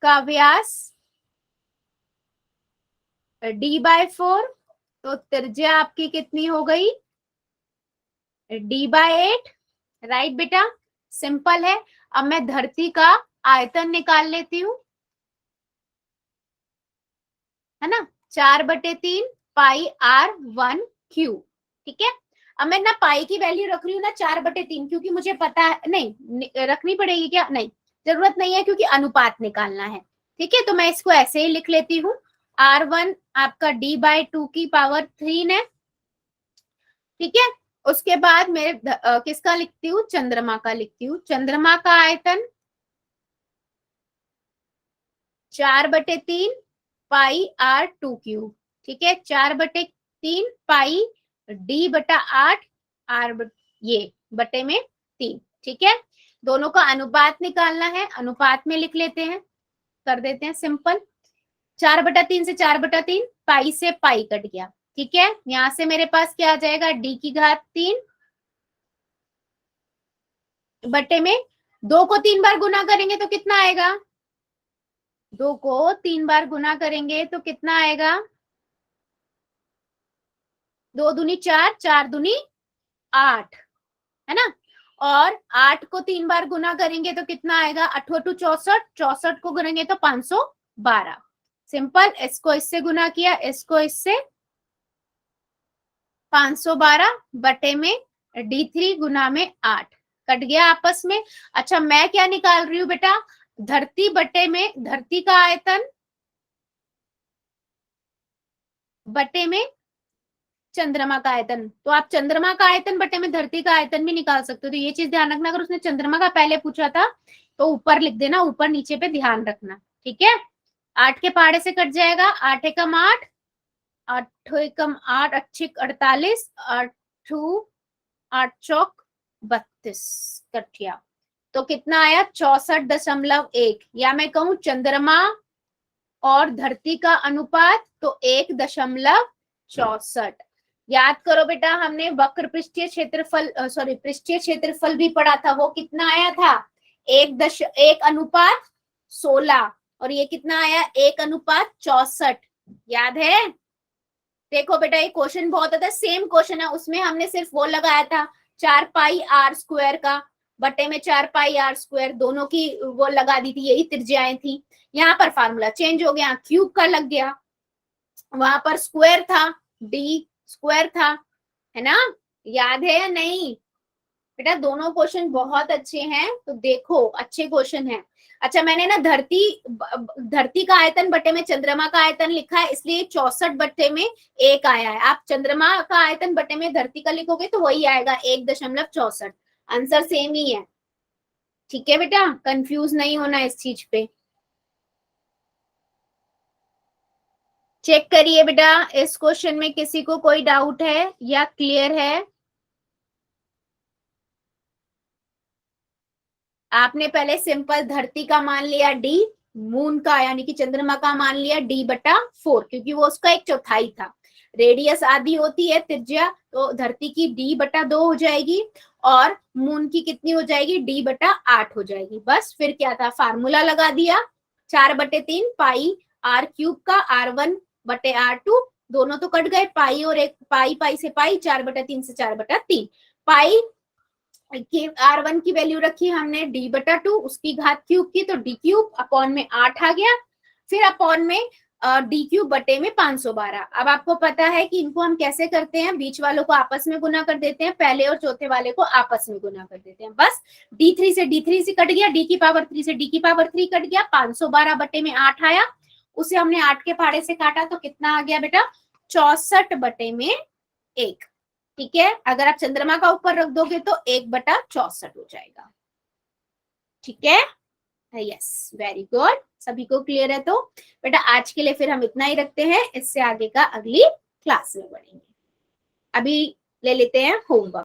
का व्यास d/4, तो त्रिज्या आपकी कितनी हो गई? d/8, राइट बेटा, सिंपल है। अब मैं धरती का आयतन निकाल लेती हूँ, है ना, 4/3 पाई r1 क्यूब, ठीक है। अब मैं ना पाई की वैल्यू रख रही हूँ ना 4/3, क्योंकि मुझे पता है, नहीं रखनी पड़ेगी क्या? नहीं, जरूरत नहीं है, क्योंकि अनुपात निकालना है, ठीक है। तो मैं इसको ऐसे ही लिख लेती हूँ, r1 आपका d/2 की पावर 3 है, ठीक है। उसके बाद मेरे किसका लिखती हूँ? चंद्रमा का लिखती हूँ। चंद्रमा का आयतन 4/3 पाई r2 क्यूब, ठीक है, 4/3 पाई d/8 r ये बटे में 3, ठीक है। दोनों का अनुपात निकालना है, अनुपात में लिख लेते हैं, कर देते हैं सिंपल। 4/3 से 4/3, पाई से पाई कट गया, ठीक है। यहां से मेरे पास क्या आ जाएगा? d3 बटे में 2 को 3 बार गुना करेंगे तो कितना आएगा? 2 को 3 बार गुना करेंगे तो कितना आएगा? 2 दूनी 4, 4 दूनी 8, है ना। और 8 को 3 बार गुना करेंगे तो कितना आएगा? 8 × 2 = 64, 64 को गुनेंगे तो 512। सिंपल, इसको इससे गुना किया, इसको इससे, 512 बटे में d3 गुना में 8, कट गया आपस में। अच्छा, मैं क्या निकाल रही हूँ बेटा? धरती बटे में धरती का आयतन बटे में चंद्रमा का आयतन। तो आप चंद्रमा का आयतन बटे में धरती का आयतन भी निकाल सकते हो। तो ये चीज ध्यान रखना, अगर उसने चंद्रमा का पहले पूछा था तो ऊपर लिख देना, ऊपर नीचे पे ध्यान रखना, ठीक है। 8 के पहाड़े से कट जाएगा, 8 एकम 8, 8 एकम 8, 8 48, 8 8 चौक 32, कट गया। तो कितना आया? 64.1, या मैं कहूं चंद्रमा और धरती का अनुपात तो 1.64। याद करो बेटा, हमने वक्र पृष्ठीय क्षेत्रफल पृष्ठीय क्षेत्रफल भी पढ़ा था, वो कितना आया था? 1:16, और ये कितना आया? 1:64, याद है? देखो बेटा, ये क्वेश्चन बहुत आता है, सेम क्वेश्चन है, उसमें हमने सिर्फ वो लगाया था 4 पाई r² का बटे में 4 पाई r², दोनों की वो लगा दी थी, यही त्रिज्याएं थी। यहाँ पर फार्मूला चेंज हो गया, क्यूब का लग गया, वहां पर स्क्वायर था, d² था, है ना। याद है या नहीं बेटा? दोनों क्वेश्चन बहुत अच्छे हैं, तो देखो अच्छे क्वेश्चन है। अच्छा, मैंने ना धरती का आयतन बटे में चंद्रमा का आयतन लिखा है, इसलिए 64/1 आया है। आप चंद्रमा का आयतन बटे में धरती का लिखोगे तो वही आएगा, 1.64। आंसर सेम ही है, ठीक है बेटा, कंफ्यूज नहीं होना इस चीज पे। चेक करिए बेटा, इस क्वेश्चन में किसी को कोई डाउट है या क्लियर है? आपने पहले सिंपल धरती का मान लिया d, मून का यानी कि चंद्रमा का मान लिया d/4, क्योंकि वो उसका 1/4 था। रेडियस आधी होती है त्रिज्या, तो धरती की d/2 हो जाएगी और मून की कितनी हो जाएगी, d/8 हो जाएगी। बस फिर क्या था, फार्मूला लगा दिया, 4/3 पाई r³ का, r1/r2, दोनों तो कट गए, पाई और एक पाई से पाई, 4/3 से 4/3, पाई की r1 की वैल्यू रखी हमने d/2, उसकी घात क्यूब की, तो d³ अपॉन में 8 आ गया, फिर अपॉन में d³ बटे में 512। अब आपको पता है कि इनको हम कैसे करते हैं, बीच वालों को आपस में गुना कर देते हैं, पहले और चौथे वाले को आपस में गुना कर देते हैं। बस d3 से d3 से कट गया, d3 से d3 कट गया, 512 बटे में 8 आया, उसे हमने 8 के पहाड़े से काटा तो कितना आ गया बेटा, 64 बटे में 1। ठीक है, अगर आप चंद्रमा का ऊपर रख दोगे तो 1/64 हो जाएगा। ठीक है, यस, वेरी गुड, सभी को क्लियर है। तो बेटा आज के लिए फिर हम इतना ही रखते हैं, इससे आगे का अगली क्लास में बढ़ेंगे। अभी ले लेते हैं होमवर्क।